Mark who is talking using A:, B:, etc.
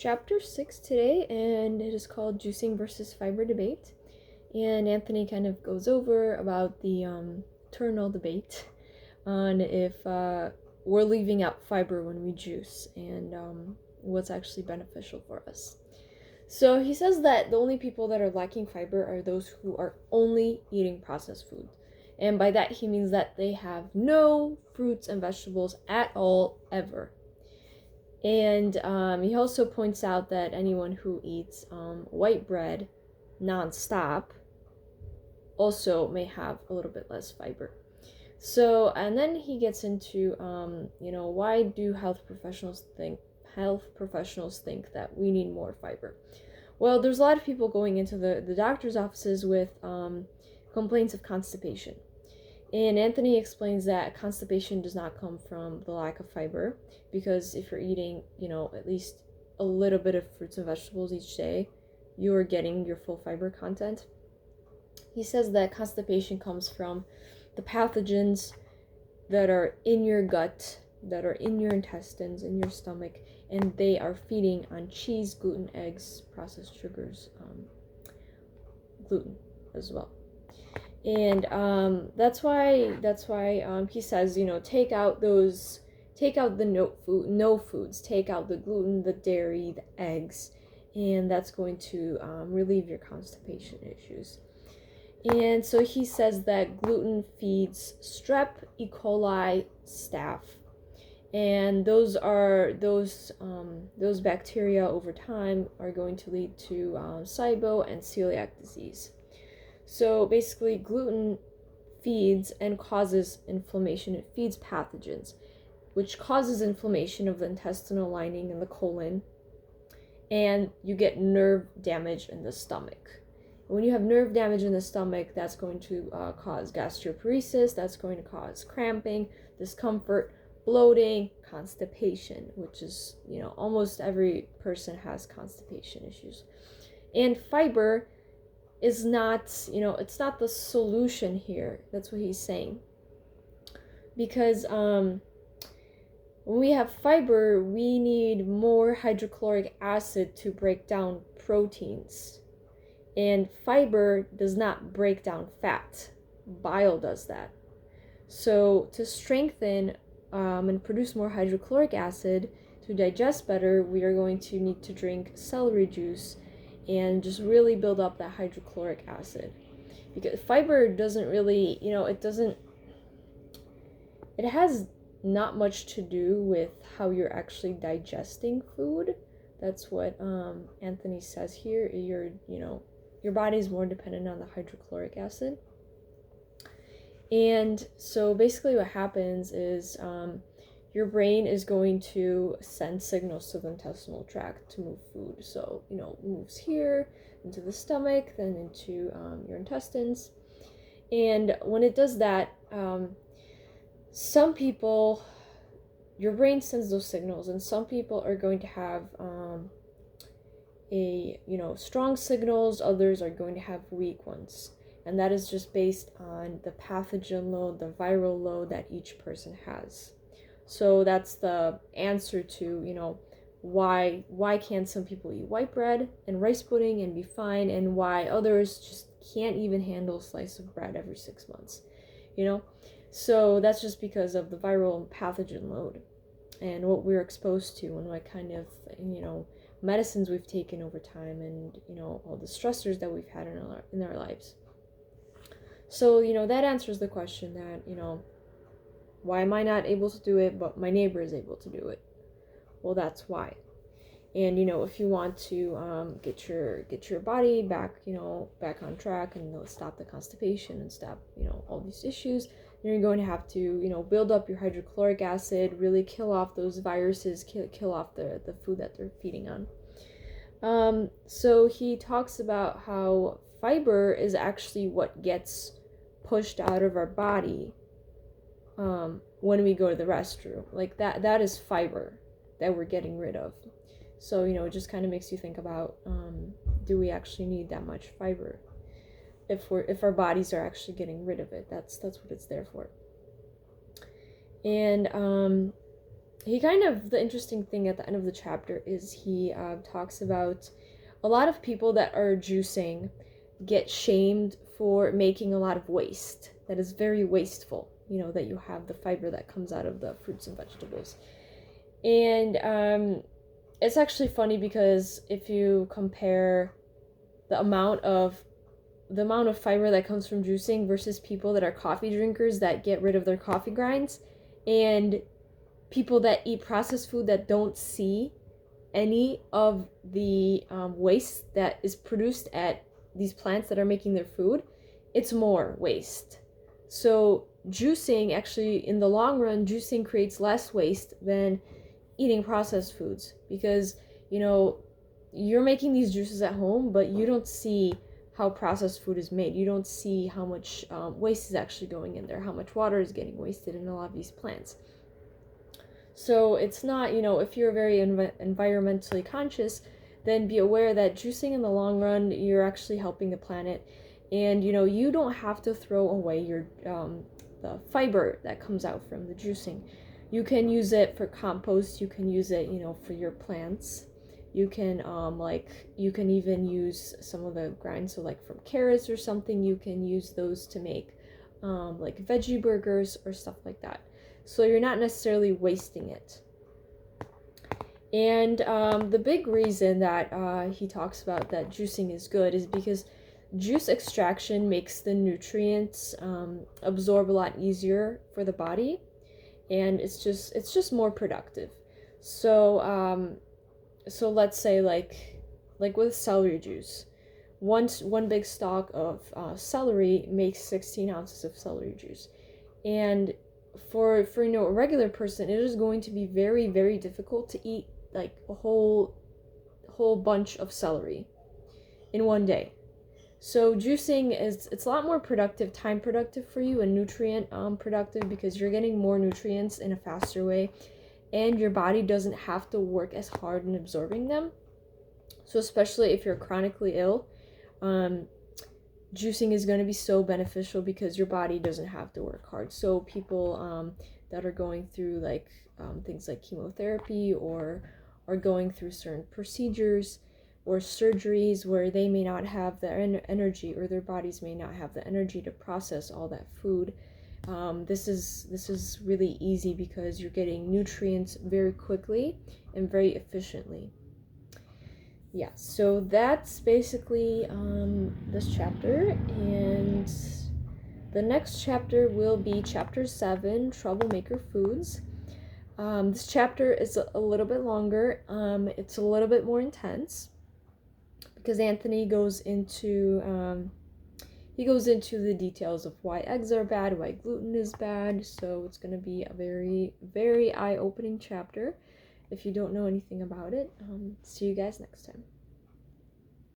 A: chapter 6 today, and it is called Juicing versus Fiber Debate. And Anthony kind of goes over about the eternal debate on if we're leaving out fiber when we juice and what's actually beneficial for us. So he says that the only people that are lacking fiber are those who are only eating processed food. And by that he means that they have no fruits and vegetables at all, ever. And he also points out that anyone who eats white bread nonstop also may have a little bit less fiber. So, and then he gets into, why do health professionals think that we need more fiber? Well, there's a lot of people going into the doctor's offices with complaints of constipation. And Anthony explains that constipation does not come from the lack of fiber, because if you're eating, at least a little bit of fruits and vegetables each day, you're getting your full fiber content. He says that constipation comes from the pathogens that are in your gut, that are in your intestines, in your stomach, and they are feeding on cheese, gluten, eggs, processed sugars, gluten as well. And that's why he says, take out the no foods, take out the gluten, the dairy, the eggs, and that's going to relieve your constipation issues. And so he says that gluten feeds strep, E. coli, staph, and those bacteria over time are going to lead to SIBO and celiac disease. So basically, gluten feeds and causes inflammation. It feeds pathogens, which causes inflammation of the intestinal lining and the colon, and you get nerve damage in the stomach. When you have nerve damage in the stomach, that's going to cause gastroparesis, that's going to cause cramping, discomfort, bloating, constipation, which is, almost every person has constipation issues. And fiber is not, it's not the solution here. That's what he's saying. Because when we have fiber, we need more hydrochloric acid to break down proteins. And fiber does not break down fat. Bile does that. So to strengthen and produce more hydrochloric acid to digest better, we are going to need to drink celery juice and just really build up that hydrochloric acid. Because fiber doesn't really, it has not much to do with how you're actually digesting food. That's what Anthony says here. Your body is more dependent on the hydrochloric acid. And so basically what happens is your brain is going to send signals to the intestinal tract to move food. So, it moves here into the stomach, then into your intestines. And when it does that, some people, your brain sends those signals, and some people are going to have strong signals, others are going to have weak ones. And that is just based on the pathogen load, the viral load that each person has. So that's the answer to, why can't some people eat white bread and rice pudding and be fine, and why others just can't even handle a slice of bread every 6 months, So that's just because of the viral and pathogen load and what we're exposed to and what kind of, medicines we've taken over time, and, all the stressors that we've had in our lives. So, that answers the question that, why am I not able to do it, but my neighbor is able to do it? Well, that's why. And, if you want to get your body back, back on track, and stop the constipation and stop, all these issues, you're going to have to, build up your hydrochloric acid, really kill off those viruses, kill off the food that they're feeding on. So he talks about how fiber is actually what gets pushed out of our body when we go to the restroom. Like that is fiber that we're getting rid of. So, it just kind of makes you think about, do we actually need that much fiber? If our bodies are actually getting rid of it, that's what it's there for. And the interesting thing at the end of the chapter is he talks about a lot of people that are juicing get shamed for making a lot of waste. That is very wasteful, that you have the fiber that comes out of the fruits and vegetables. And it's actually funny because if you compare the amount of fiber that comes from juicing versus people that are coffee drinkers that get rid of their coffee grinds, and people that eat processed food that don't see any of the waste that is produced at these plants that are making their food, it's more waste. So juicing, actually, in the long run, juicing creates less waste than eating processed foods, because you're making these juices at home, but you don't see how processed food is made. You don't see how much waste is actually going in there, how much water is getting wasted in a lot of these plants. So it's not, if you're very environmentally conscious, then be aware that juicing in the long run, you're actually helping the planet. And, you don't have to throw away your the fiber that comes out from the juicing. You can use it for compost. You can use it, for your plants. You can you can even use some of the grinds, so like from carrots or something, you can use those to make like veggie burgers or stuff like that. So you're not necessarily wasting it. And the big reason that he talks about that juicing is good is because juice extraction makes the nutrients absorb a lot easier for the body, and it's just more productive. So so let's say like with celery juice, one big stalk of celery makes 16 ounces of celery juice, and for a regular person, it is going to be very, very difficult to eat like a whole bunch of celery in one day. So juicing it's a lot more time productive for you, and nutrient productive, because you're getting more nutrients in a faster way, and your body doesn't have to work as hard in absorbing them. So especially if you're chronically ill, juicing is going to be so beneficial because your body doesn't have to work hard. So people that are going through things like chemotherapy, or are going through certain procedures or surgeries where they may not have the energy, or their bodies may not have the energy to process all that food, this is really easy because you're getting nutrients very quickly and very efficiently. Yeah, so that's basically this chapter, and the next chapter will be chapter 7, Troublemaker Foods. This chapter is a little bit longer. It's a little bit more intense because Anthony goes into the details of why eggs are bad, why gluten is bad. So it's going to be a very, very eye-opening chapter if you don't know anything about it. See you guys next time.